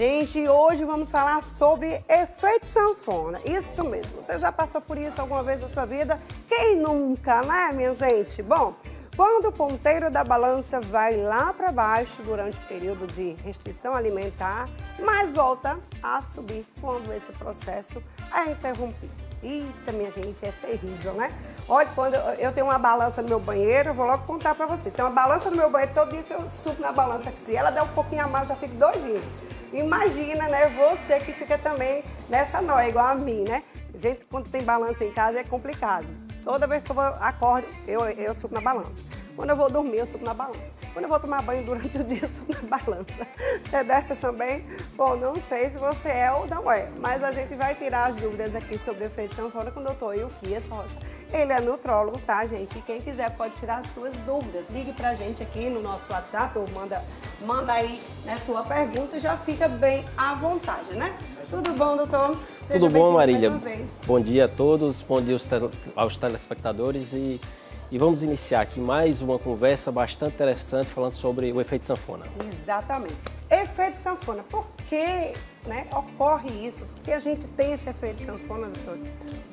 Gente, hoje vamos falar sobre efeito sanfona. Isso mesmo, você já passou por isso alguma vez na sua vida? Quem nunca, né, minha gente? Bom, quando o ponteiro da balança vai lá para baixo durante o período de restrição alimentar, mas volta a subir quando esse processo é interrompido. Eita, minha gente, é terrível, né? Olha, quando eu tenho uma balança no meu banheiro, eu vou logo contar para vocês. Tem uma balança no meu banheiro, todo dia que eu subo na balança, se ela der um pouquinho a mais, eu já fico doidinho. Imagina, né, você que fica também nessa noia, igual a mim, né? Gente, quando tem balança em casa é complicado. Toda vez que eu acordo, eu subo na balança. Quando eu vou dormir, eu subo na balança. Quando eu vou tomar banho durante o dia, eu subo na balança. Você é dessas também? Bom, não sei se você é ou não é, mas a gente vai tirar as dúvidas aqui sobre o efeito sanfona com o doutor Ilquias Rocha. Ele é nutrólogo, tá, gente? E quem quiser pode tirar as suas dúvidas. Ligue pra gente aqui no nosso WhatsApp ou manda aí, né, tua pergunta e já fica bem à vontade, né? Tudo bom, doutor? Seja Tudo bom, Marília? Mais uma vez. Bom dia a todos, bom dia aos telespectadores e vamos iniciar aqui mais uma conversa bastante interessante falando sobre o efeito sanfona. Exatamente. Efeito sanfona, por que, né, ocorre isso? Por que a gente tem esse efeito sanfona, doutor?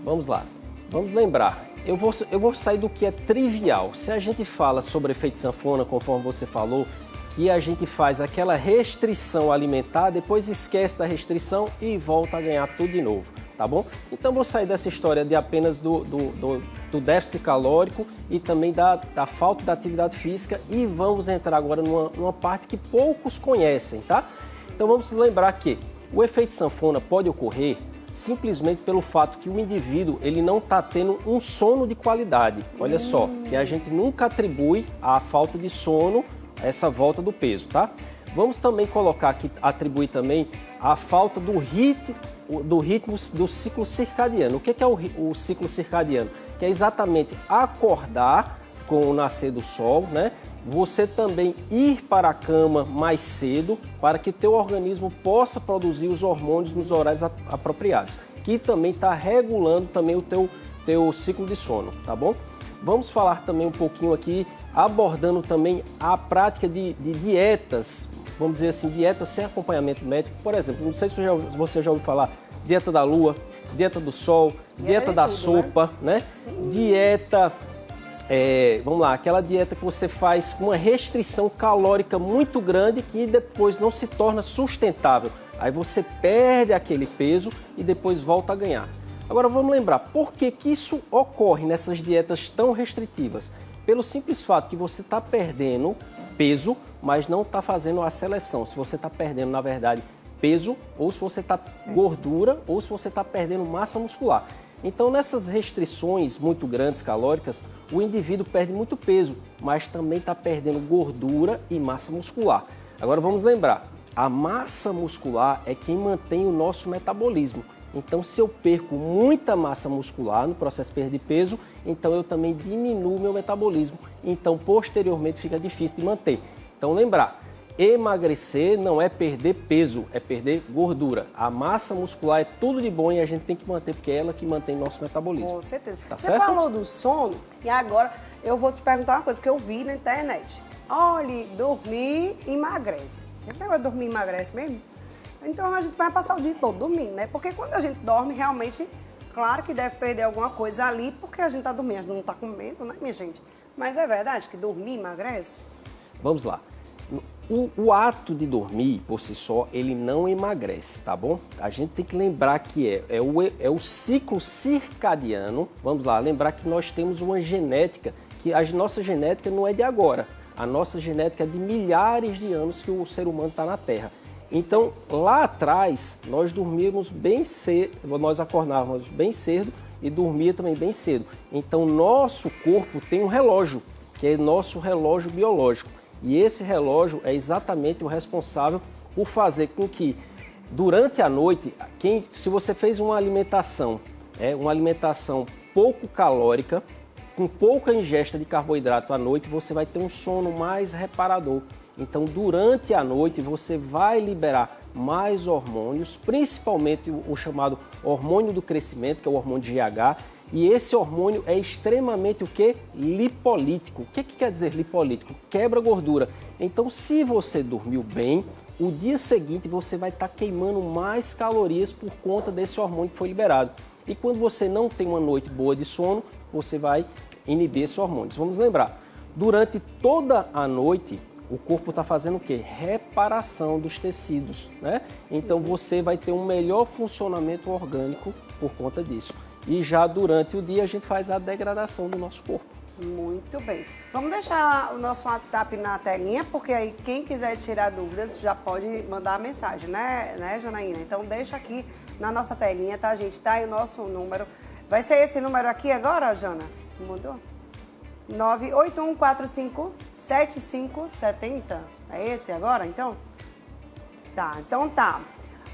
Vamos lá, vamos lembrar. Eu vou sair do que é trivial. Se a gente fala sobre efeito sanfona, conforme você falou, que a gente faz aquela restrição alimentar, depois esquece da restrição e volta a ganhar tudo de novo, tá bom? Então vou sair dessa história de apenas do déficit calórico e também da falta da atividade física e vamos entrar agora numa parte que poucos conhecem, tá? Então vamos lembrar que o efeito sanfona pode ocorrer simplesmente pelo fato que o indivíduo ele não está tendo um sono de qualidade. Olha só, que a gente nunca atribui a falta de sono essa volta do peso, tá? Vamos também colocar aqui, atribuir também a falta do ritmo do ciclo circadiano. O que é o ciclo circadiano? Que é exatamente acordar com o nascer do sol, né? Você também ir para a cama mais cedo para que teu organismo possa produzir os hormônios nos horários apropriados, que também está regulando também o teu ciclo de sono, tá bom? Vamos falar também um pouquinho aqui, abordando também a prática de dietas, vamos dizer assim, dietas sem acompanhamento médico. Por exemplo, não sei se você já ouviu falar, dieta da lua, dieta do sol, dieta da sopa, né? Dieta, vamos lá, aquela dieta que você faz com uma restrição calórica muito grande que depois não se torna sustentável. Aí você perde aquele peso e depois volta a ganhar. Agora vamos lembrar, por que isso ocorre nessas dietas tão restritivas? Pelo simples fato que você está perdendo peso, mas não está fazendo a seleção. Se você está perdendo, na verdade, peso, ou se você está gordura, ou se você está perdendo massa muscular. Então, nessas restrições muito grandes calóricas, o indivíduo perde muito peso, mas também está perdendo gordura e massa muscular. Agora vamos lembrar, a massa muscular é quem mantém o nosso metabolismo. Então, se eu perco muita massa muscular no processo de perda de peso, então eu também diminuo meu metabolismo. Então, posteriormente, fica difícil de manter. Então, lembrar, emagrecer não é perder peso, é perder gordura. A massa muscular é tudo de bom e a gente tem que manter, porque é ela que mantém nosso metabolismo. Com certeza. Tá Você certo? falou do sono e agora eu vou te perguntar uma coisa que eu vi na internet. Olha, dormir emagrece. Esse negócio de dormir emagrece mesmo? Então a gente vai passar o dia todo dormindo, né? Porque quando a gente dorme, realmente, claro que deve perder alguma coisa ali, porque a gente tá dormindo, a gente não tá comendo, né, minha gente? Mas é verdade que dormir emagrece? Vamos lá. O ato de dormir, por si só, ele não emagrece, tá bom? A gente tem que lembrar que é o ciclo circadiano. Vamos lá, lembrar que nós temos uma genética, que a nossa genética não é de agora. A nossa genética é de milhares de anos que o ser humano está na Terra. Então, lá atrás, nós dormíamos bem cedo, nós acordávamos bem cedo e dormia também bem cedo. Então, nosso corpo tem um relógio, que é nosso relógio biológico. E esse relógio é exatamente o responsável por fazer com que, durante a noite, se você fez uma alimentação pouco calórica, com pouca ingesta de carboidrato à noite, você vai ter um sono mais reparador. Então, durante a noite, você vai liberar mais hormônios, principalmente o chamado hormônio do crescimento, que é o hormônio GH, e esse hormônio é extremamente o quê? Lipolítico. O que quer dizer lipolítico? Quebra gordura. Então, se você dormiu bem, o dia seguinte você vai estar queimando mais calorias por conta desse hormônio que foi liberado. E quando você não tem uma noite boa de sono, você vai inibir esses hormônios. Vamos lembrar, durante toda a noite, o corpo está fazendo o quê? Reparação dos tecidos, né? Sim. Então você vai ter um melhor funcionamento orgânico por conta disso. E já durante o dia a gente faz a degradação do nosso corpo. Muito bem. Vamos deixar o nosso WhatsApp na telinha, porque aí quem quiser tirar dúvidas já pode mandar a mensagem, né, Janaína? Então deixa aqui na nossa telinha, tá, gente? Tá aí o nosso número. Vai ser esse número aqui agora, Jana? Mudou? 981457570. É esse agora, então? Tá, então tá.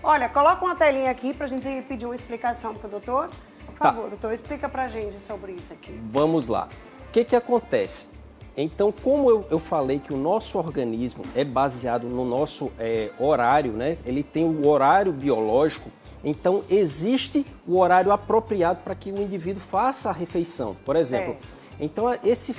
Olha, coloca uma telinha aqui pra gente pedir uma explicação pro doutor. Por favor, doutor, explica pra gente sobre isso aqui. Vamos lá. O que acontece? Então, como eu falei que o nosso organismo é baseado no nosso horário, né? Ele tem o horário biológico, então existe o horário apropriado para que o indivíduo faça a refeição. Por exemplo, então esse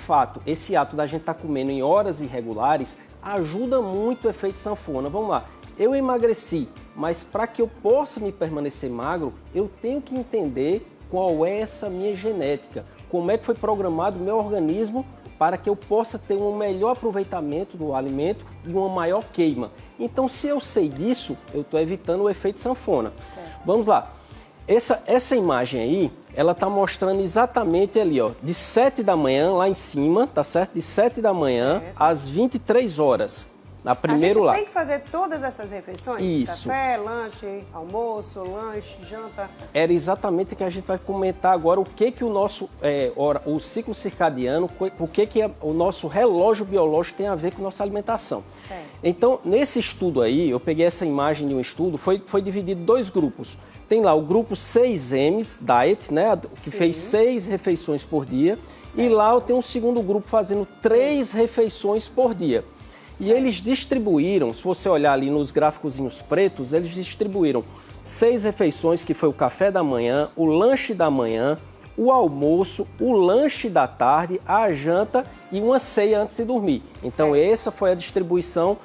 ato da gente estar comendo em horas irregulares ajuda muito o efeito sanfona. Vamos lá, eu emagreci, mas para que eu possa me permanecer magro, eu tenho que entender qual é essa minha genética, como é que foi programado o meu organismo para que eu possa ter um melhor aproveitamento do alimento e uma maior queima. Então, se eu sei disso, eu estou evitando o efeito sanfona. Certo. Vamos lá. Essa imagem aí, ela está mostrando exatamente ali, ó, de 7 da manhã, lá em cima, tá certo? De 7 da manhã às 23 horas. Na primeiro lá. A gente tem que fazer todas essas refeições? Isso. Café, lanche, almoço, lanche, janta? Era exatamente o que a gente vai comentar agora, o que o nosso o ciclo circadiano, o que o nosso relógio biológico tem a ver com nossa alimentação. Certo. Então, nesse estudo aí, eu peguei essa imagem de um estudo, foi dividido em 2 grupos. Tem lá o grupo 6M's Diet, né, que fez 6 refeições por dia, certo. E lá eu tenho um segundo grupo fazendo 3 refeições por dia. E eles distribuíram, se você olhar ali nos gráficozinhos pretos, eles distribuíram 6 refeições, que foi o café da manhã, o lanche da manhã, o almoço, o lanche da tarde, a janta e uma ceia antes de dormir. Então essa foi a distribuição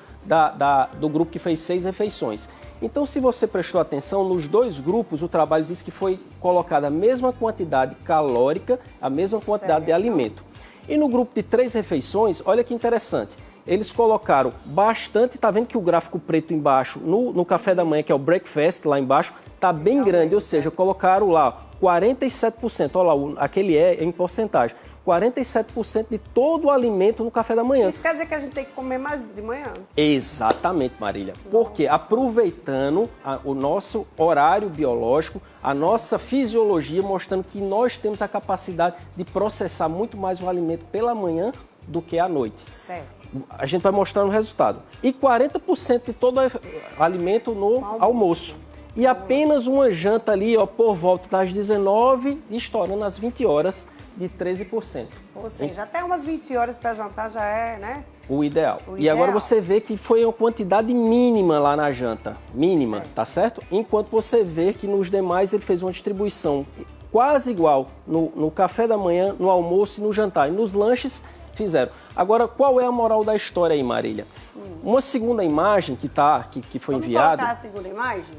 do grupo que fez 6 refeições. Então, se você prestou atenção, nos 2 grupos o trabalho diz que foi colocada a mesma quantidade calórica, a mesma quantidade de alimento. E no grupo de 3 refeições, olha que interessante. Eles colocaram bastante, tá vendo que o gráfico preto embaixo, no café da manhã, que é o breakfast, lá embaixo, tá bem grande, ou seja, colocaram lá 47%, olha lá, aquele é em porcentagem, 47% de todo o alimento no café da manhã. Isso quer dizer que a gente tem que comer mais de manhã? Exatamente, Marília. Porque aproveitando o nosso horário biológico, a nossa fisiologia, mostrando que nós temos a capacidade de processar muito mais o alimento pela manhã do que à noite. Certo. A gente vai mostrar no resultado. E 40% de todo o alimento no almoço. E apenas uma janta ali, ó, por volta das 19 e estourando às 20 horas de 13%. Ou seja, até umas 20 horas para jantar já é, né? O ideal. E agora você vê que foi uma quantidade mínima lá na janta. Mínima, tá certo? Enquanto você vê que nos demais ele fez uma distribuição quase igual no café da manhã, no almoço e no jantar. E nos lanches fizeram. Agora, qual é a moral da história aí, Marília? Uma segunda imagem que foi enviada... Vamos colocar a segunda imagem?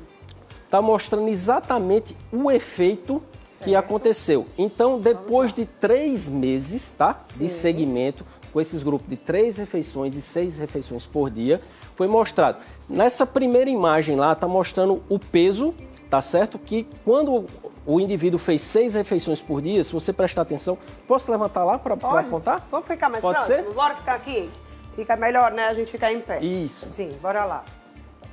Está mostrando exatamente o efeito que aconteceu. Então, depois de 3 meses, tá? De segmento, com esses grupos de 3 refeições e 6 refeições por dia, foi mostrado. Nessa primeira imagem lá, está mostrando o peso, tá certo? Que quando o indivíduo fez 6 refeições por dia, se você prestar atenção, posso levantar lá para apontar? Vamos ficar mais Pode próximo? ser? Bora ficar aqui? Fica melhor, né? A gente ficar em pé. Isso. Sim, bora lá.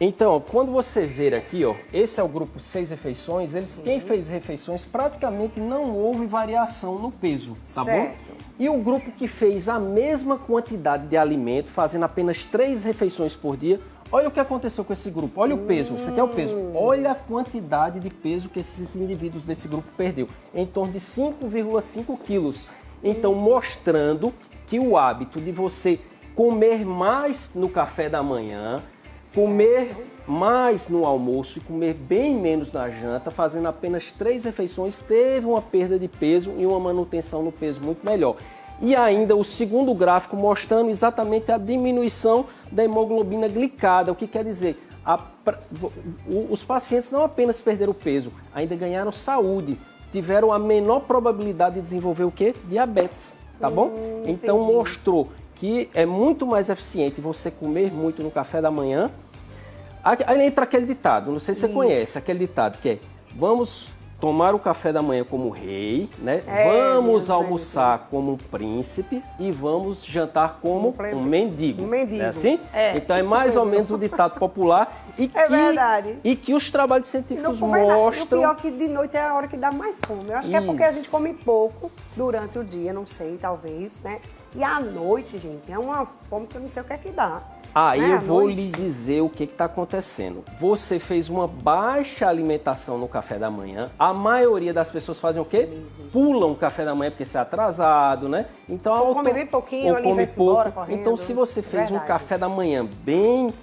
Então, quando você ver aqui, ó, esse é o grupo 6 refeições, quem fez refeições praticamente não houve variação no peso, tá bom? E o grupo que fez a mesma quantidade de alimento, fazendo apenas 3 refeições por dia, olha o que aconteceu com esse grupo, olha o peso, você quer o peso? Olha a quantidade de peso que esses indivíduos desse grupo perdeu, em torno de 5,5 quilos. Então, mostrando que o hábito de você comer mais no café da manhã, comer mais no almoço e comer bem menos na janta, fazendo apenas 3 refeições, teve uma perda de peso e uma manutenção no peso muito melhor. E ainda o segundo gráfico mostrando exatamente a diminuição da hemoglobina glicada, o que quer dizer, os pacientes não apenas perderam peso, ainda ganharam saúde, tiveram a menor probabilidade de desenvolver o quê? Diabetes, tá bom? Então mostrou que é muito mais eficiente você comer muito no café da manhã. Aí entra aquele ditado, não sei se você conhece, aquele ditado que é, vamos tomar o café da manhã como rei, né? Vamos almoçar como um príncipe e vamos jantar como um mendigo. É assim? Então é mais ou menos um ditado popular verdade. E que os trabalhos científicos mostram... E o pior é que de noite é a hora que dá mais fome. Eu acho que é porque a gente come pouco durante o dia, não sei, talvez, né? E à noite, gente, é uma fome que eu não sei o que é que dá. Aí eu vou lhe dizer o que está acontecendo. Você fez uma baixa alimentação no café da manhã. A maioria das pessoas fazem o quê? Pulam o café da manhã porque você é atrasado, né? Então, come bem pouquinho, ali vai embora correndo. Então, se você fez um café da manhã bem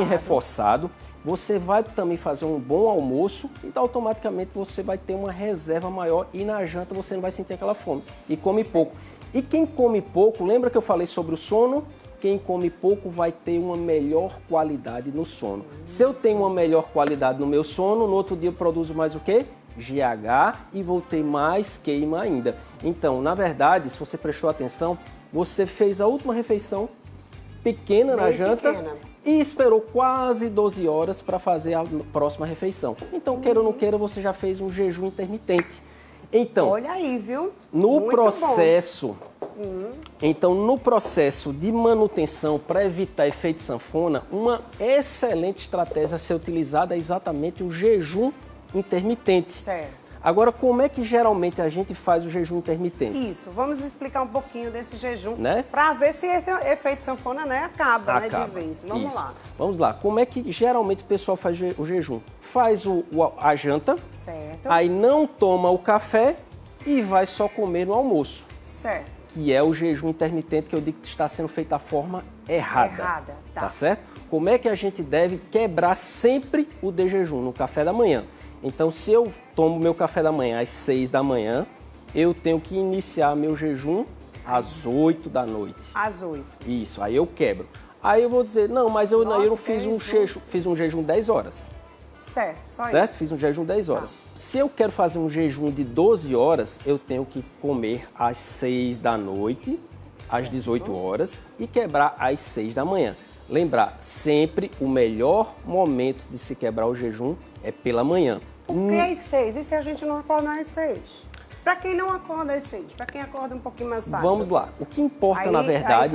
reforçado, você vai também fazer um bom almoço, então automaticamente você vai ter uma reserva maior e na janta você não vai sentir aquela fome. E come pouco. E quem come pouco, lembra que eu falei sobre o sono? Quem come pouco vai ter uma melhor qualidade no sono. Se eu tenho uma melhor qualidade no meu sono, no outro dia eu produzo mais o quê? GH e vou ter mais queima ainda. Então, na verdade, se você prestou atenção, você fez a última refeição pequena na janta e esperou quase 12 horas para fazer a próxima refeição. Então, queira ou não queira, você já fez um jejum intermitente. Então, olha aí, viu? No processo de manutenção para evitar efeito sanfona, uma excelente estratégia a ser utilizada é exatamente o jejum intermitente. Certo. Agora, como é que geralmente a gente faz o jejum intermitente? Isso, vamos explicar um pouquinho desse jejum, né? Para ver se esse efeito sanfona, né, acaba. Né, de vez. Vamos lá. Vamos lá. Como é que geralmente o pessoal faz o jejum? Faz a janta, certo. Aí não toma o café e vai só comer no almoço. Certo. Que é o jejum intermitente que eu digo que está sendo feito da forma errada. Tá certo? Como é que a gente deve quebrar sempre o de jejum no café da manhã? Então, se eu tomo meu café da manhã às 6 da manhã, eu tenho que iniciar meu jejum às 8 da noite. Às 8. Isso, aí eu quebro. Aí eu vou dizer, não, mas eu não fiz um jejum 10 horas. Certo, só certo? isso. Fiz um jejum 10 horas. Se eu quero fazer um jejum de 12 horas, eu tenho que comer às 6 da noite, às 18 horas e quebrar às 6 da manhã. Lembrar, sempre o melhor momento de se quebrar o jejum é pela manhã. Por que às 6? E se a gente não acordar às 6? Para quem não acorda às 6, para quem acorda um pouquinho mais tarde. Vamos lá. O que importa, na verdade,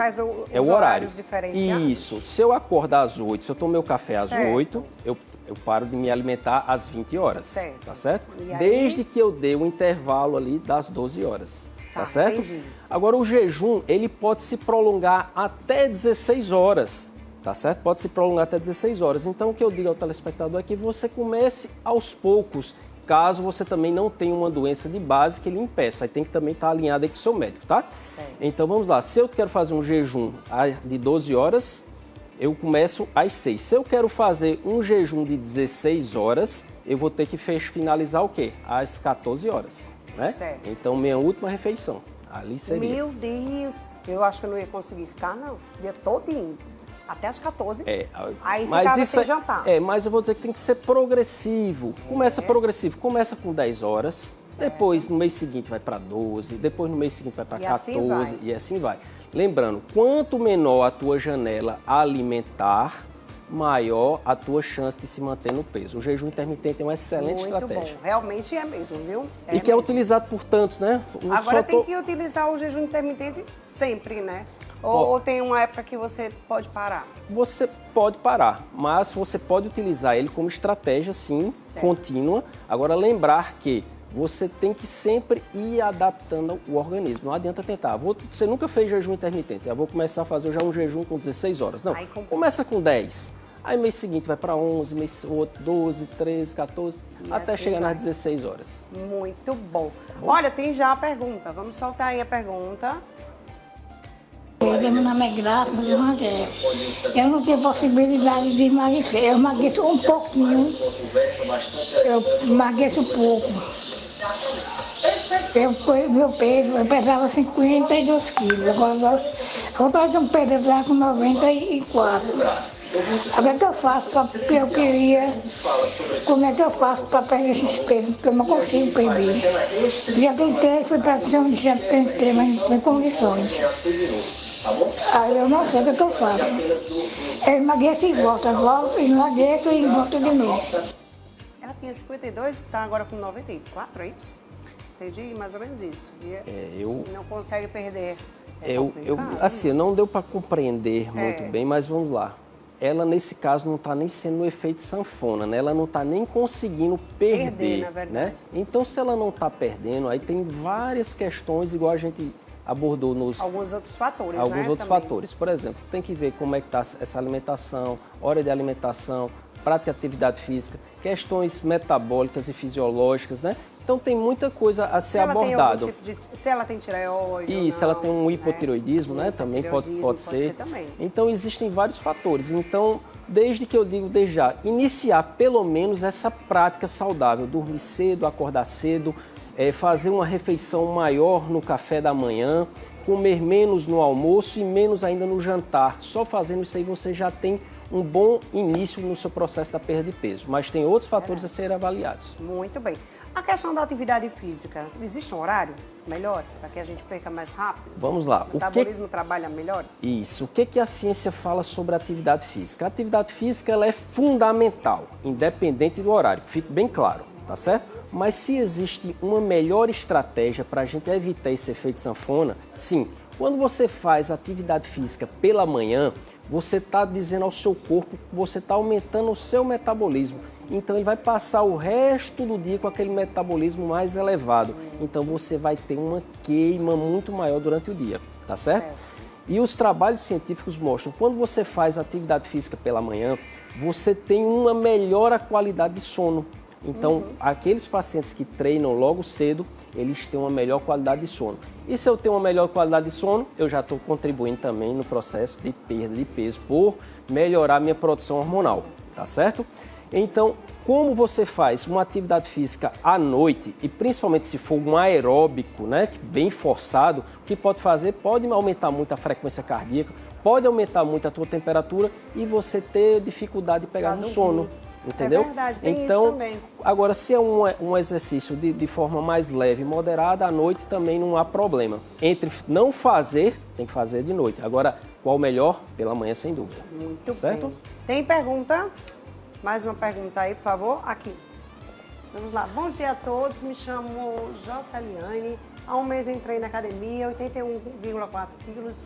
é o horário. Isso. Se eu acordar às 8, se eu tomar meu café às 8, eu paro de me alimentar às 20 horas. Certo. Tá certo? Desde que eu dê o intervalo ali das 12 horas. Tá certo? Entendi. Agora, o jejum, ele pode se prolongar até 16 horas. Tá certo? Pode se prolongar até 16 horas. Então, o que eu digo ao telespectador é que você comece aos poucos, caso você também não tenha uma doença de base que lhe impeça. Aí tem que também estar alinhado aí com o seu médico, tá? Certo. Então, vamos lá. Se eu quero fazer um jejum de 12 horas, eu começo às 6. Se eu quero fazer um jejum de 16 horas, eu vou ter que finalizar o quê? Às 14 horas, né? Certo. Então, minha última refeição. Ali seria. Meu Deus! Eu acho que eu não ia conseguir ficar, não. O dia todinho. Até às 14. Aí ficava sem jantar. Mas eu vou dizer que tem que ser progressivo. Começa progressivo. Começa com 10 horas, depois no mês seguinte vai para 12, depois no mês seguinte vai para 14 e assim vai. Lembrando, quanto menor a tua janela alimentar, maior a tua chance de se manter no peso. O jejum intermitente é uma excelente estratégia. Muito bom. Realmente é mesmo, viu? Que é utilizado por tantos, né? Agora tem que utilizar o jejum intermitente sempre, né? Ou tem uma época que você pode parar? Você pode parar, mas você pode utilizar ele como estratégia, sim, contínua. Agora, lembrar que você tem que sempre ir adaptando o organismo. Não adianta tentar. Você nunca fez jejum intermitente. Eu vou começar a fazer já um jejum com 16 horas. Não, começa com 10. Aí mês seguinte vai para 11, mês outro 12, 13, 14, até chegar nas 16 horas. Muito bom. Olha, tem já a pergunta. Vamos soltar aí a pergunta. Meu nome é Graça, mas eu não tenho possibilidade de emagrecer. Eu emagreço um pouquinho. Eu emagreço pouco. Meu peso, eu pesava 52 quilos. Agora eu pesava com 94. Agora que eu faço, porque eu queria, como é que eu faço para perder esses pesos, porque eu não consigo perder. Já tentei, fui para cima, já tentei, mas não tenho condições. Aí eu não sei o que eu faço. Eu emagreço e volto, emagreço e volto de novo. Ela tinha 52, está agora com 94, é isso? Entendi, mais ou menos isso. E não consegue perder. Assim, não deu para compreender muito bem, mas vamos lá. Ela, nesse caso, não está nem sendo no efeito sanfona, né? Ela não está nem conseguindo perder, na verdade. Né? Então, se ela não está perdendo, aí tem várias questões, igual a gente abordou nos... Alguns outros fatores, Alguns né? outros fatores. Por exemplo, tem que ver como é que está essa alimentação, hora de alimentação, prática de atividade física, questões metabólicas e fisiológicas, né? Então, tem muita coisa a ser abordado. Se ela tem tireoide E se ela tem um hipotireoidismo, né? Também pode ser. Também. Então, existem vários fatores. Então, desde já, iniciar pelo menos essa prática saudável. Dormir cedo, acordar cedo, fazer uma refeição maior no café da manhã, comer menos no almoço e menos ainda no jantar. Só fazendo isso aí você já tem um bom início no seu processo da perda de peso. Mas tem outros fatores a serem avaliados. Muito bem. A questão da atividade física, existe um horário melhor para que a gente perca mais rápido? Vamos lá. O metabolismo trabalha melhor? Isso. O que a ciência fala sobre a atividade física? A atividade física ela é fundamental, independente do horário, fique bem claro, tá certo? Mas se existe uma melhor estratégia para a gente evitar esse efeito sanfona, sim. Quando você faz atividade física pela manhã, você está dizendo ao seu corpo que você está aumentando o seu metabolismo. Então ele vai passar o resto do dia com aquele metabolismo mais elevado. Então você vai ter uma queima muito maior durante o dia, tá certo? E os trabalhos científicos mostram que quando você faz atividade física pela manhã, você tem uma melhor qualidade de sono. Então, aqueles pacientes que treinam logo cedo, eles têm uma melhor qualidade de sono. E se eu tenho uma melhor qualidade de sono, eu já estou contribuindo também no processo de perda de peso por melhorar minha produção hormonal, tá certo? Então, como você faz uma atividade física à noite, e principalmente se for um aeróbico, né, bem forçado, o que pode fazer? Pode aumentar muito a frequência cardíaca, pode aumentar muito a tua temperatura e você ter dificuldade de pegar no sono. Entendeu? É verdade, tem então, isso também. Agora, se é um exercício de forma mais leve e moderada, à noite também não há problema. Entre não fazer, tem que fazer de noite. Agora, qual o melhor? Pela manhã, sem dúvida. Muito certo? bem. Tem pergunta? Mais uma pergunta aí, por favor. Aqui. Vamos lá. Bom dia a todos. Me chamo Joceliane. Há um mês entrei na academia, 81,4 quilos.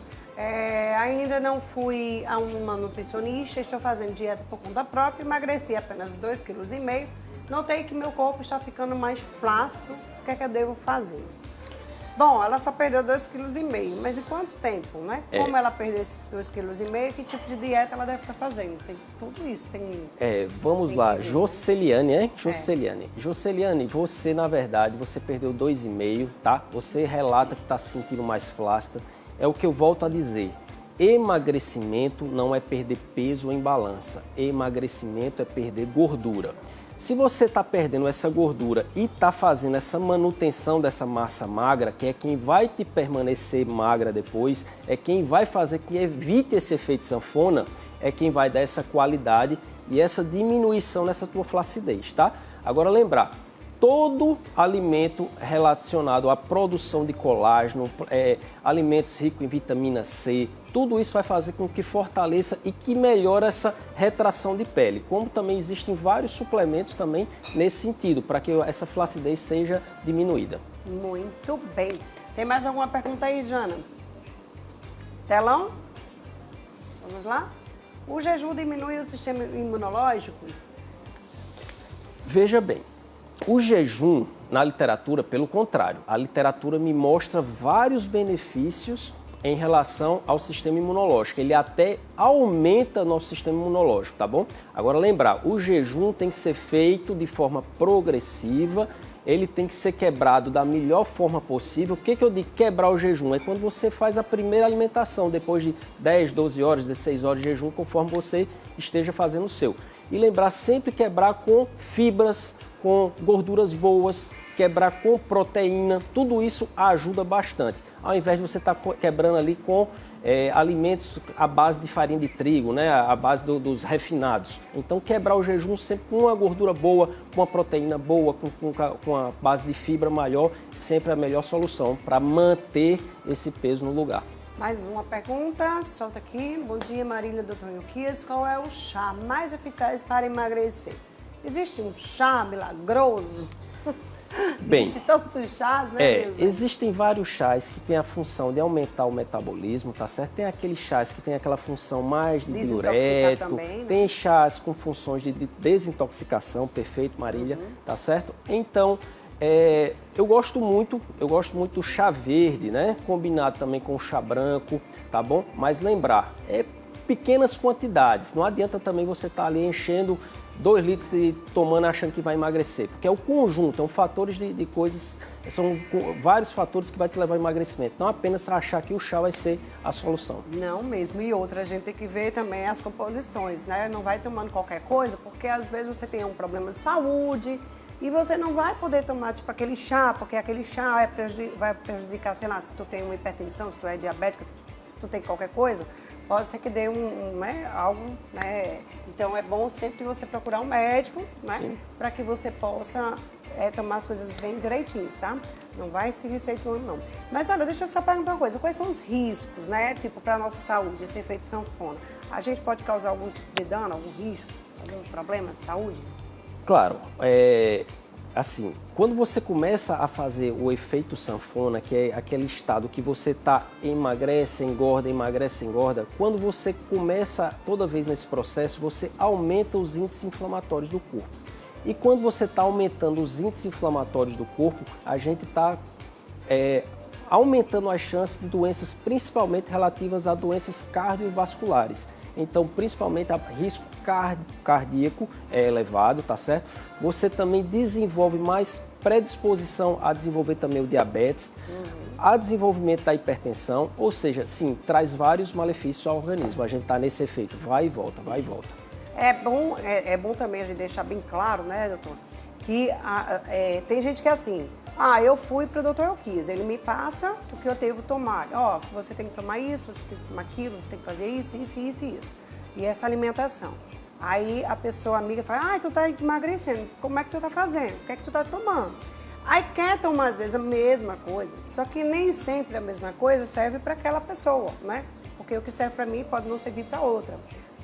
Ainda não fui a uma nutricionista, estou fazendo dieta por conta própria, emagreci apenas 2,5 kg. Notei que meu corpo está ficando mais flácido. O que é que eu devo fazer? Bom, ela só perdeu 2,5 kg, mas em quanto tempo, né? Como ela perdeu esses 2,5 kg, que tipo de dieta ela deve estar fazendo? Tem tudo isso, vamos lá, Joceliane, Joceliane. Joceliane, você, na verdade, você perdeu 2,5, tá? Você relata que está se sentindo mais flácida. É o que eu volto a dizer. Emagrecimento não é perder peso em balança. Emagrecimento é perder gordura. Se você está perdendo essa gordura e está fazendo essa manutenção dessa massa magra, que é quem vai te permanecer magra depois, é quem vai fazer que evite esse efeito sanfona, é quem vai dar essa qualidade e essa diminuição nessa tua flacidez, tá? Agora lembrar, todo alimento relacionado à produção de colágeno, alimentos ricos em vitamina C, tudo isso vai fazer com que fortaleça e que melhore essa retração de pele. Como também existem vários suplementos também nesse sentido, para que essa flacidez seja diminuída. Muito bem. Tem mais alguma pergunta aí, Jana? Telão? Vamos lá? O jejum diminui o sistema imunológico? Veja bem. O jejum, na literatura, pelo contrário, a literatura me mostra vários benefícios em relação ao sistema imunológico. Ele até aumenta nosso sistema imunológico, tá bom? Agora lembrar, o jejum tem que ser feito de forma progressiva, ele tem que ser quebrado da melhor forma possível. O que eu digo quebrar o jejum? É quando você faz a primeira alimentação, depois de 10, 12 horas, 16 horas de jejum, conforme você esteja fazendo o seu. E lembrar sempre quebrar com fibras, com gorduras boas, quebrar com proteína, tudo isso ajuda bastante. Ao invés de você estar quebrando ali com alimentos à base de farinha de trigo, né, à base dos refinados. Então, quebrar o jejum sempre com uma gordura boa, com uma proteína boa, com a base de fibra maior, sempre a melhor solução para manter esse peso no lugar. Mais uma pergunta, solta aqui. Bom dia, Marília, doutor Ilquias. Qual é o chá mais eficaz para emagrecer? Existe um chá milagroso? Bem, Existem tantos chás, né, Nilza? Existem vários chás que têm a função de aumentar o metabolismo, tá certo? Tem aqueles chás que têm aquela função mais de diurético, também, né? Tem chás com funções de desintoxicação, perfeito, Marília, tá certo? Então, eu gosto muito do chá verde, né? Combinado também com o chá branco, tá bom? Mas lembrar, pequenas quantidades, não adianta também você estar ali enchendo 2 litros e tomando achando que vai emagrecer, porque é o conjunto, são fatores de coisas, são vários fatores que vai te levar ao emagrecimento, não apenas achar que o chá vai ser a solução. Não mesmo, e outra, a gente tem que ver também as composições, né? Não vai tomando qualquer coisa, porque às vezes você tem um problema de saúde e você não vai poder tomar tipo aquele chá, porque aquele chá vai prejudicar, sei lá, se tu tem uma hipertensão, se tu é diabética, se tu tem qualquer coisa, pode ser que dê algo, né? Então é bom sempre você procurar um médico, né? Para que você possa tomar as coisas bem direitinho, tá? Não vai se receituando, não. Mas olha, deixa eu só perguntar uma coisa. Quais são os riscos, né? Tipo, para a nossa saúde, esse efeito sanfona? A gente pode causar algum tipo de dano, algum risco, algum problema de saúde? Claro, assim, quando você começa a fazer o efeito sanfona, que é aquele estado que você emagrece, engorda, quando você começa toda vez nesse processo, você aumenta os índices inflamatórios do corpo. E quando você está aumentando os índices inflamatórios do corpo, a gente está aumentando as chances de doenças, principalmente relativas a doenças cardiovasculares. Então, principalmente a risco cardíaco é elevado, tá certo? Você também desenvolve mais predisposição a desenvolver também o diabetes, a desenvolvimento da hipertensão, ou seja, sim, traz vários malefícios ao organismo. A gente está nesse efeito, vai e volta, vai e volta. É bom também a gente deixar bem claro, né, doutor, que tem gente que é assim, eu fui para o doutor Ilquias, ele me passa o que eu devo tomar. Você tem que tomar isso, você tem que tomar aquilo, você tem que fazer isso. E essa alimentação. Aí a pessoa amiga fala, tu tá emagrecendo, como é que tu tá fazendo? O que é que tu tá tomando? Aí quer tomar às vezes a mesma coisa, só que nem sempre a mesma coisa serve para aquela pessoa, né? Porque o que serve para mim pode não servir para outra.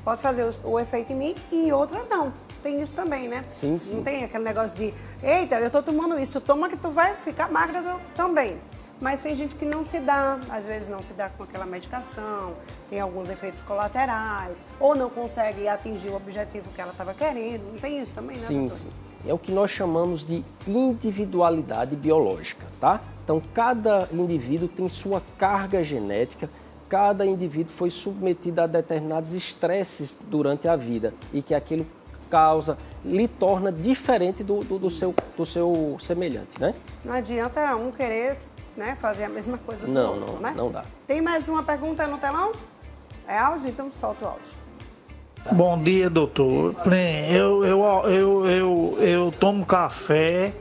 Pode fazer o efeito em mim e em outra não. Tem isso também, né? Sim, sim. Não tem aquele negócio de, eita, eu tô tomando isso, toma que tu vai ficar magra também. Mas tem gente que não se dá, às vezes não se dá com aquela medicação, tem alguns efeitos colaterais, ou não consegue atingir o objetivo que ela estava querendo. Não tem isso também, né, Sim, doutor? sim. É o que nós chamamos de individualidade biológica, tá? Então, cada indivíduo tem sua carga genética, cada indivíduo foi submetido a determinados estresses durante a vida e que aquilo lhe torna diferente do seu semelhante, né? Não adianta um querer, né, fazer a mesma coisa do outro, né? Não dá. Tem mais uma pergunta no telão? É áudio? Então solta o áudio. Bom dia, doutor. Eu tomo café,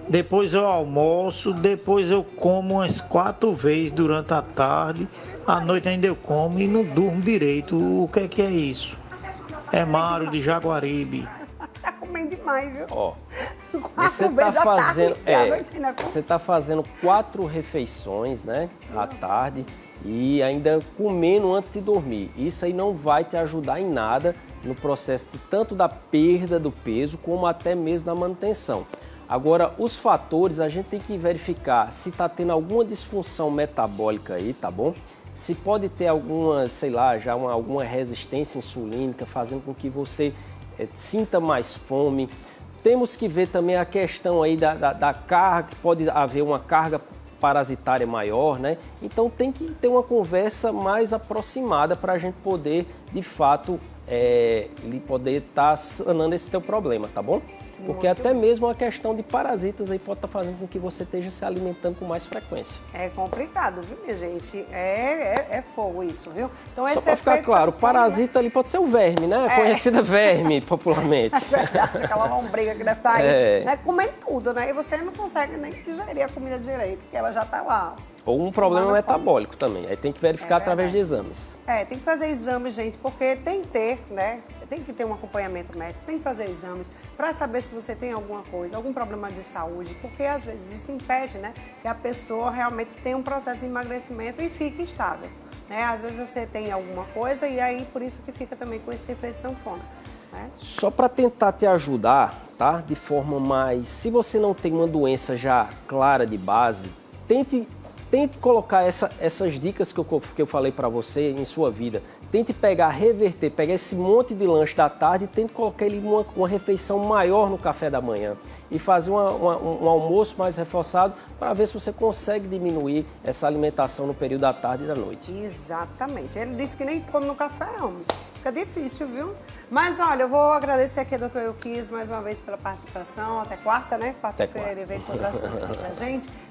depois eu almoço, depois eu como umas 4 vezes durante a tarde, à noite ainda eu como e não durmo direito. O que é isso? É Mário de Jaguaribe. Tá comendo demais, viu? Você está fazendo 4 refeições, né, à tarde e ainda comendo antes de dormir. Isso aí não vai te ajudar em nada no processo tanto da perda do peso como até mesmo da manutenção. Agora, os fatores, a gente tem que verificar se está tendo alguma disfunção metabólica aí, tá bom? Se pode ter alguma, alguma resistência insulínica, fazendo com que você sinta mais fome. Temos que ver também a questão aí da carga, que pode haver uma carga parasitária maior, né? Então tem que ter uma conversa mais aproximada para a gente poder, de fato, ele poder estar sanando esse teu problema, tá bom? Porque até mesmo a questão de parasitas aí pode estar fazendo com que você esteja se alimentando com mais frequência. É complicado, viu, minha gente? É fogo isso, viu? Então, Só para ficar claro, o parasita ali pode ser o verme, né? Conhecida verme, popularmente. É verdade, aquela lombriga que deve estar aí, né? Comendo tudo, né? E você não consegue nem digerir a comida direito, porque ela já está lá. Ou um problema metabólico também. Aí tem que verificar através de exames. Tem que fazer exames, gente, porque tem que ter, né? Tem que ter um acompanhamento médico, tem que fazer exames para saber se você tem alguma coisa, algum problema de saúde, porque às vezes isso impede, né, que a pessoa realmente tenha um processo de emagrecimento e fique estável, né? Às vezes você tem alguma coisa e aí por isso que fica também com esse efeito sanfona, né? Só para tentar te ajudar, tá? De forma mais... Se você não tem uma doença já clara de base, tente colocar essas dicas que eu falei para você em sua vida. Tente reverter, pegar esse monte de lanche da tarde e tente colocar ele uma refeição maior no café da manhã. E fazer um almoço mais reforçado para ver se você consegue diminuir essa alimentação no período da tarde e da noite. Exatamente. Ele disse que nem come no café, não. Fica difícil, viu? Mas olha, eu vou agradecer aqui ao Dr. Euquis mais uma vez pela participação. Até quarta, né? Quarta-feira ele veio com outro assunto aqui pra gente.